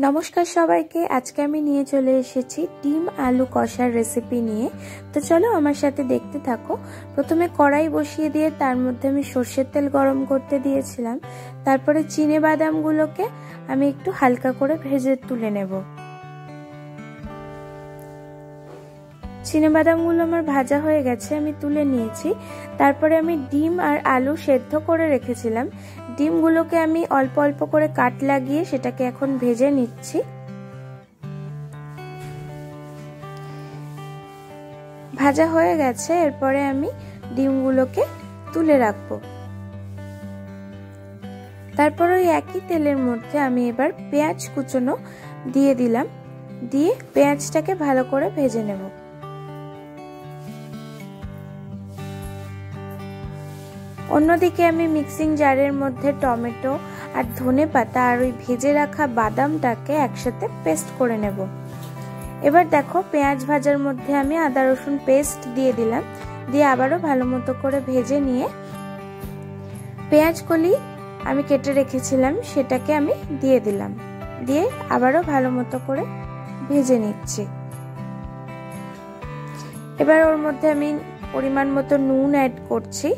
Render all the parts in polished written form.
নমস্কার সবাইকে। আজকে আমি নিয়ে চলে এসেছি ডিম আলু কষার রেসিপি নিয়ে। তো চলো আমার সাথে দেখতে থাকো। প্রথমে কড়াই বসিয়ে দিয়ে তার মধ্যে আমি সর্ষের তেল গরম করতে দিয়েছিলাম। তারপরে চিনে বাদামগুলোকে আমি একটু হালকা করে ভেজে তুলে নেব। চিনে বাদামগুলো আমার ভাজা হয়ে গেছে, আমি তুলে নিয়েছি। তারপরে আমি ডিম আর আলু সেদ্ধ করে রেখেছিলাম, ডিমগুলোকে আমি অল্প অল্প করে কাট লাগিয়ে সেটাকে এখন ভেজে নিচ্ছি। ভাজা হয়ে গেছে, এরপরে আমি ডিমগুলোকে তুলে রাখবো। তারপর ওই একই তেলের মধ্যে আমি এবার পেঁয়াজ কুচনো দিয়ে দিলাম, দিয়ে পেঁয়াজটাকে ভালো করে ভেজে নেব। অন্যদিকে আমি মিক্সিং জারের মধ্যে টমেটো আর ধনেপাতা আর ওই ভেজে রাখা বাদামটাকে একসাথে পেস্ট করে নেব। এবার দেখো পেঁয়াজ ভাজার মধ্যে আমি আদা রসুন পেস্ট দিয়ে দিলাম, দিয়ে আবারও ভালো মতো করে ভেজে নিয়ে পেঁয়াজকলি আমি কেটে রেখেছিলাম সেটাকে আমি দিয়ে দিলাম, দিয়ে আবারও ভালো মতো করে ভেজে নিচ্ছি। এবার ওর মধ্যে আমি পরিমাণ মতো নুন অ্যাড করছি।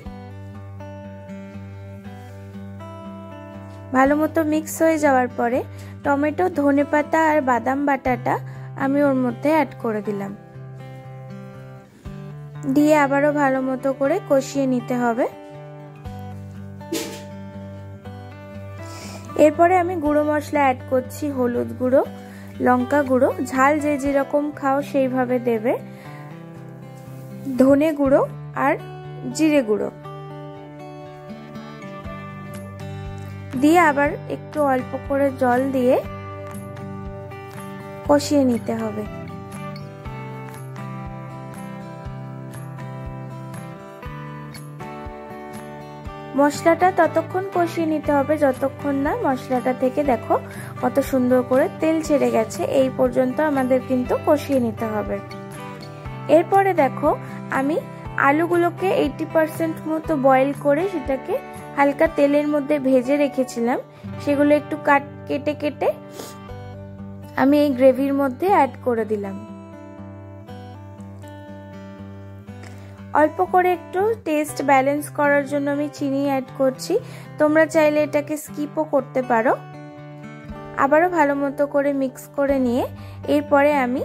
ভালো মতো মিক্স হয়ে যাওয়ার পরে টমেটো ধনেপাতা আর বাদাম বাটাটা আমি ওর মধ্যে অ্যাড করে দিলাম, দিয়ে আবারও ভালো মতো করে কষিয়ে নিতে হবে। এরপরে আমি গুঁড়ো মশলা অ্যাড করছি, হলুদ গুঁড়ো, লঙ্কা গুঁড়ো, ঝাল যে যেরকম খাও সেইভাবে দেবে, ধনে গুঁড়ো আর জিরে গুঁড়ো দিয়ে আবার একটু অল্প করে জল দিয়ে কষিয়ে নিতে হবে। মশলাটা ততক্ষণ কষিয়ে নিতে হবে যতক্ষণ না মশলাটা থেকে দেখো কত সুন্দর করে তেল ছেড়ে গেছে, এই পর্যন্ত আমাদের কিন্তু কষিয়ে নিতে হবে। এরপরে দেখো আমি আলুগুলোকে 80% মতো বয়েল করে সেটাকে হালকা তেলের মধ্যে ভেজে রেখেছিলাম, সেগুলো একটু কেটে কেটে আমি এই গ্রেভির মধ্যে অ্যাড করে দিলাম। অল্প করে একটু টেস্ট ব্যালেন্স করার জন্য আমি চিনি অ্যাড করছি, তোমরা চাইলে এটাকে স্কিপও করতে পারো। আবারও ভালো মতো করে মিক্স করে নিয়ে এরপরে আমি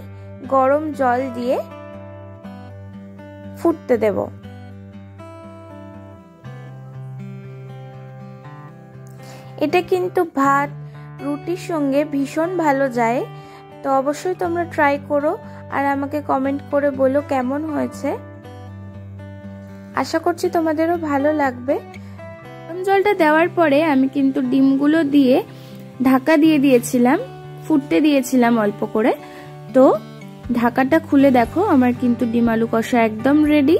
গরম জল দিয়ে ফুটতে দেব। এটা কিন্তু ভাত রুটির সঙ্গে ভীষণ ভালো যায়, তো অবশ্যই তোমরা ট্রাই করো আর আমাকে কমেন্ট করে বলো কেমন হয়েছে। আশা করছি তোমাদেরও ভালো লাগবে। গরম জলটা দেওয়ার পরে আমি কিন্তু ডিমগুলো দিয়ে ঢাকা দিয়ে দিয়েছিলাম, ফুটতে দিয়েছিলাম অল্প করে। তো ঢাকাটা খুলে দেখো আমার কিন্তু ডিম আলু কষা একদম রেডি।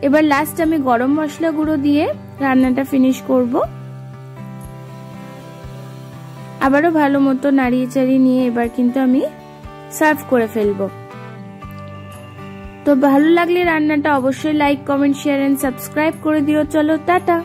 এবার লাস্ট আমি গরম মশলা গুঁড়ো দিয়ে রান্নাটা ফিনিশ করব। আবারও ভালো মতো নাড়িয়ে চাড়িয়ে নিয়ে এবার কিন্তু আমি সার্ভ করে ফেলবো। তো ভালো লাগলে রান্নাটা অবশ্যই like comment share and subscribe করে দিও। চলো টাটা।